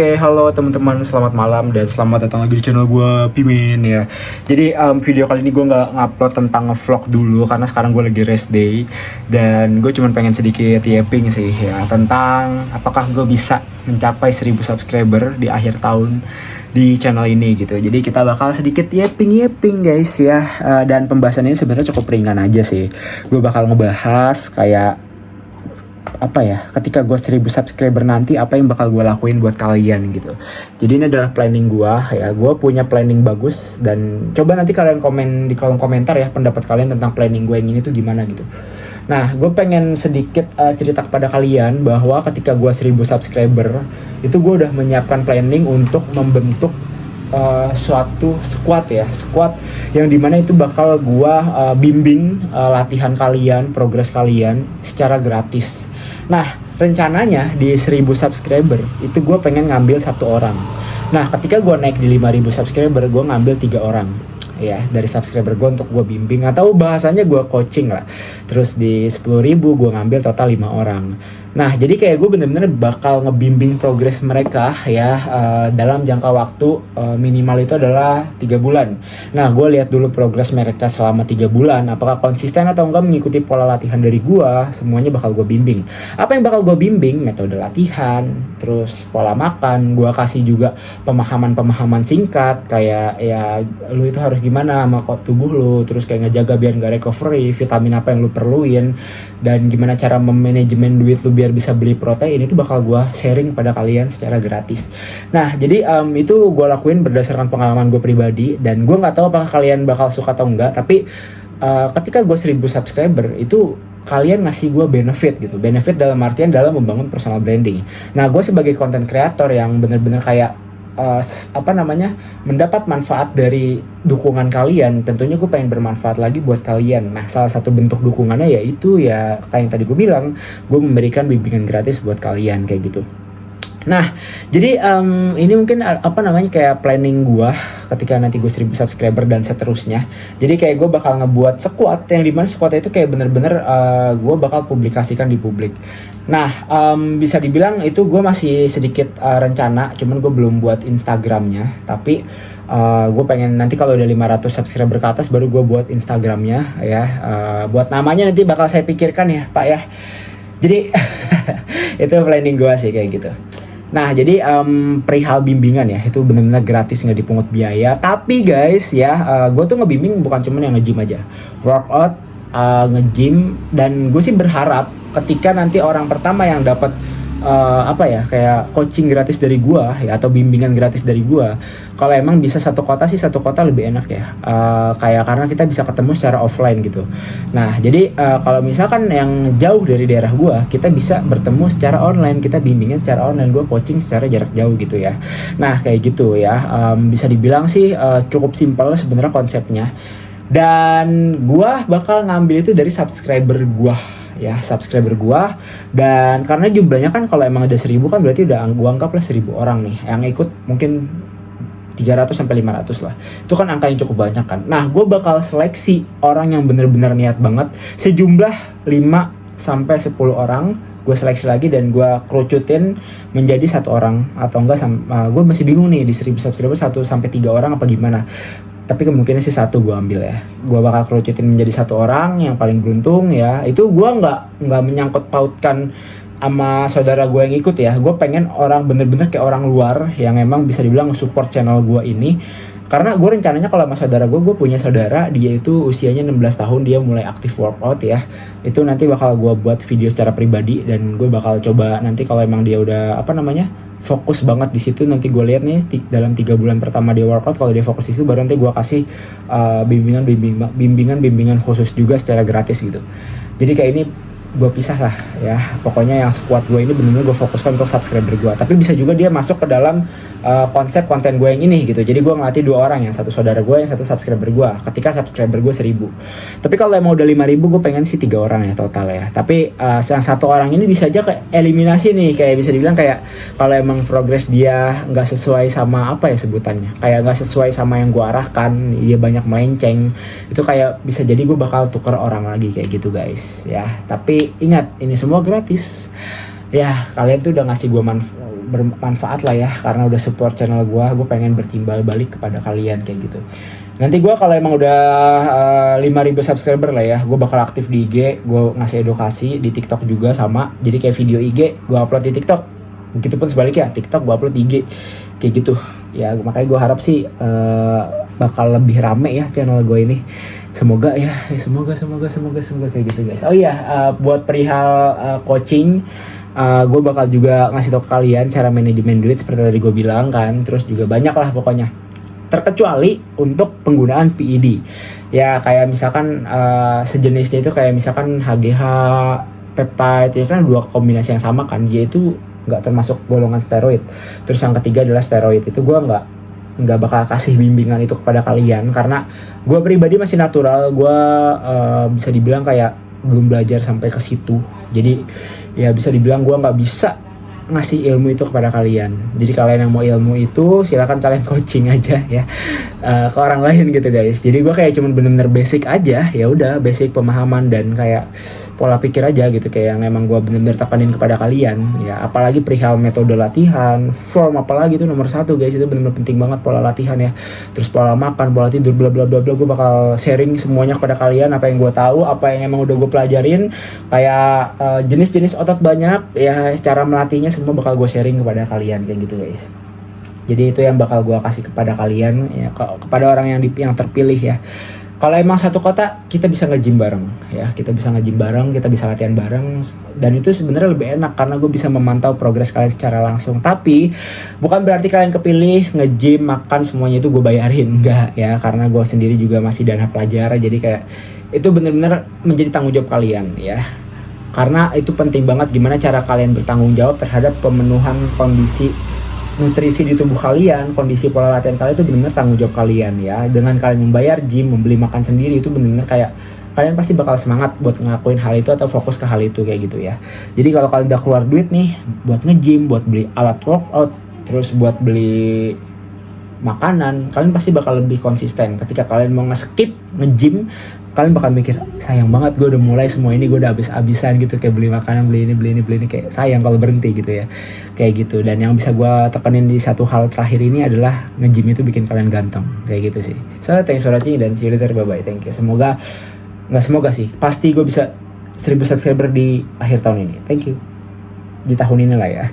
Oke, halo teman-teman, selamat malam dan selamat datang lagi di channel gue, Pimin ya. Jadi video kali ini gue nggak ngupload tentang vlog dulu karena sekarang gue lagi rest day dan gue cuma pengen sedikit yapping sih ya tentang apakah gue bisa mencapai 1000 subscriber di akhir tahun di channel ini gitu. Jadi kita bakal sedikit yapping guys ya. Dan pembahasannya sebenarnya cukup ringan aja sih. Gue bakal ngebahas kayak apa ya, ketika gue 1000 subscriber nanti apa yang bakal gue lakuin buat kalian gitu. Jadi ini adalah planning gue ya, gue punya planning bagus dan coba nanti kalian komen di kolom komentar ya pendapat kalian tentang planning gue yang ini tuh gimana gitu. Nah, gue pengen sedikit cerita kepada kalian bahwa ketika gue 1000 subscriber itu gue udah menyiapkan planning untuk membentuk suatu squad yang dimana itu bakal gue bimbing latihan kalian, progres kalian secara gratis. Nah, rencananya di 1000 subscriber itu gue pengen ngambil satu orang. Nah, ketika gue naik di 5000 subscriber gue ngambil 3 orang ya dari subscriber gue untuk gue bimbing atau bahasanya gue coaching lah. Terus di 10.000 gue ngambil total 5 orang. Nah, jadi kayak gue bener-bener bakal ngebimbing progres mereka ya dalam jangka waktu minimal itu adalah 3 bulan. Nah, gue lihat dulu progres mereka selama 3 bulan, apakah konsisten atau enggak mengikuti pola latihan dari gue, semuanya bakal gue bimbing. Apa yang bakal gue bimbing? Metode latihan, terus pola makan, gue kasih juga pemahaman-pemahaman singkat kayak ya lu itu harus gimana sama tubuh lu, terus kayak ngejaga biar nggak recovery, vitamin apa yang lu perluin, dan gimana cara memanajemen duit lu biar bisa beli protein, itu bakal gue sharing pada kalian secara gratis. Nah, jadi itu gue lakuin berdasarkan pengalaman gue pribadi dan gue nggak tahu apakah kalian bakal suka atau enggak, tapi ketika gue 1000 subscriber itu kalian ngasih gue benefit gitu, benefit dalam artian dalam membangun personal branding. Nah, gue sebagai content creator yang bener-bener kayak mendapat manfaat dari dukungan kalian, tentunya gue pengen bermanfaat lagi buat kalian. Nah, salah satu bentuk dukungannya yaitu ya kayak yang tadi gue bilang, gue memberikan bimbingan gratis buat kalian kayak gitu. Nah, jadi ini mungkin kayak planning gue ketika nanti gue 1000 subscriber dan seterusnya. Jadi kayak gue bakal ngebuat squad yang dimana squad itu kayak bener-bener gue bakal publikasikan di publik. Nah, bisa dibilang itu gue masih sedikit rencana, cuman gue belum buat Instagramnya. Tapi gue pengen nanti kalau udah 500 subscriber ke atas baru gue buat Instagramnya ya. Buat namanya nanti bakal saya pikirkan ya Pak ya. Jadi itu planning gue sih kayak gitu. Nah, jadi perihal bimbingan ya, itu benar-benar gratis, nggak dipungut biaya. Tapi guys ya, gue tuh ngebimbing bukan cuma yang nge-gym aja, workout, nge-gym, dan gue sih berharap ketika nanti orang pertama yang dapat kayak coaching gratis dari gue ya atau bimbingan gratis dari gue, kalau emang bisa satu kota lebih enak ya, kayak karena kita bisa ketemu secara offline gitu. Nah, jadi kalau misalkan yang jauh dari daerah gue, kita bisa bertemu secara online, kita bimbingan secara online, gue coaching secara jarak jauh gitu ya. Nah, kayak gitu ya, bisa dibilang sih cukup simpel sebenarnya konsepnya. Dan gue bakal ngambil itu dari subscriber gue ya, subscriber gua. Dan karena jumlahnya kan kalau emang ada 1000 kan berarti udah gua anggaplah 1000 orang nih yang ikut, mungkin 300 sampai 500 lah. Itu kan angka yang cukup banyak kan. Nah, gua bakal seleksi orang yang bener-bener niat banget, sejumlah 5 sampai 10 orang. Gue seleksi lagi dan gue kerucutin menjadi satu orang atau enggak, gue masih bingung nih di 1000 subscriber 1 sampai 3 orang apa gimana. Tapi kemungkinan sih satu gue ambil ya. Gue bakal kerucutin menjadi satu orang yang paling beruntung ya. Itu gue nggak menyangkut pautkan sama saudara gue yang ikut ya. Gue pengen orang bener-bener kayak orang luar yang emang bisa dibilang support channel gue ini. Karena gue rencananya kalau sama saudara gue punya saudara, dia itu usianya 16 tahun, dia mulai aktif workout ya. Itu nanti bakal gue buat video secara pribadi dan gue bakal coba nanti kalau emang dia udah fokus banget di situ, nanti gue lihat nih dalam 3 bulan pertama dia workout, kalau dia fokus di situ baru nanti gue kasih bimbingan khusus juga secara gratis gitu. Jadi kayak ini gue pisah lah ya, pokoknya yang squad gue ini benar-benar gue fokuskan untuk subscriber gue. Tapi bisa juga dia masuk ke dalam konsep konten gue yang ini gitu. Jadi gue ngelatih 2 orang, yang satu saudara gue, yang satu subscriber gue, ketika subscriber gue 1000. Tapi kalau emang udah 5000 gue pengen sih 3 orang ya total ya. Tapi yang satu orang ini bisa aja kayak eliminasi nih, kayak bisa dibilang kayak kalau emang progres dia nggak sesuai sama apa ya sebutannya, kayak nggak sesuai sama yang gue arahkan, dia banyak melenceng, itu kayak bisa jadi gue bakal tuker orang lagi kayak gitu guys ya. Tapi ingat, ini semua gratis ya. Kalian tuh udah ngasih gue bermanfaat lah ya, karena udah support channel gue pengen bertimbal balik kepada kalian kayak gitu. Nanti gue kalau emang udah 5.000 subscriber lah ya, gue bakal aktif di IG, gue ngasih edukasi di TikTok juga sama. Jadi kayak video IG gue upload di TikTok, begitupun sebaliknya TikTok gue upload di IG kayak gitu. Ya makanya gue harap sih bakal lebih rame ya channel gue ini. Semoga ya, semoga kayak gitu guys. Oh iya, buat perihal coaching, gue bakal juga ngasih tau ke kalian cara manajemen duit seperti tadi gue bilang kan. Terus juga banyak lah pokoknya, terkecuali untuk penggunaan PED. Ya kayak misalkan sejenisnya itu kayak misalkan HGH, peptide, ya kan dua kombinasi yang sama kan, dia itu nggak termasuk golongan steroid. Terus yang ketiga adalah steroid, itu gue nggak bakal kasih bimbingan itu kepada kalian karena gue pribadi masih natural. Gue bisa dibilang kayak belum belajar sampai ke situ, jadi ya bisa dibilang gue nggak bisa ngasih ilmu itu kepada kalian. Jadi kalian yang mau ilmu itu silakan kalian coaching aja ya ke orang lain gitu guys. Jadi gue kayak cuman bener-bener basic aja, ya udah basic pemahaman dan kayak pola pikir aja gitu, kayak yang emang gue bener-bener tekanin kepada kalian ya. Apalagi perihal metode latihan, form, apalagi itu nomor 1 guys, itu bener-bener penting banget pola latihan ya. Terus pola makan, pola tidur, bla bla bla bla. Gue bakal sharing semuanya kepada kalian, apa yang gue tahu, apa yang emang udah gue pelajarin, kayak jenis-jenis otot banyak ya, cara melatihnya semua bakal gue sharing kepada kalian kayak gitu guys. Jadi itu yang bakal gue kasih kepada kalian ya, kepada orang yang terpilih ya. Kalau emang satu kota, kita bisa nge-gym bareng ya, kita bisa nge-gym bareng, kita bisa latihan bareng, dan itu sebenarnya lebih enak karena gue bisa memantau progres kalian secara langsung. Tapi bukan berarti kalian kepilih nge-gym, makan semuanya itu gue bayarin, enggak ya, karena gue sendiri juga masih dana pelajar, jadi kayak itu bener-bener menjadi tanggung jawab kalian ya. Karena itu penting banget gimana cara kalian bertanggung jawab terhadap pemenuhan kondisi nutrisi di tubuh kalian, kondisi pola latihan kalian itu benar-benar tanggung jawab kalian ya. Dengan kalian membayar gym, membeli makan sendiri, itu benar-benar kayak kalian pasti bakal semangat buat ngelakuin hal itu atau fokus ke hal itu kayak gitu ya. Jadi kalau kalian udah keluar duit nih buat nge-gym, buat beli alat workout, terus buat beli makanan, kalian pasti bakal lebih konsisten. Ketika kalian mau nge-skip nge-gym, kalian bakal mikir, sayang banget gue udah mulai semua ini, gue udah habis-habisan gitu, kayak beli makanan, beli ini, kayak sayang kalau berhenti gitu ya, kayak gitu. Dan yang bisa gue tekenin di satu hal terakhir ini adalah nge-gym itu bikin kalian ganteng, kayak gitu sih. So thanks for watching dan see you later, bye bye, thank you. Semoga sih, pasti gue bisa 1000 subscriber di akhir tahun ini, thank you, di tahun ini lah ya.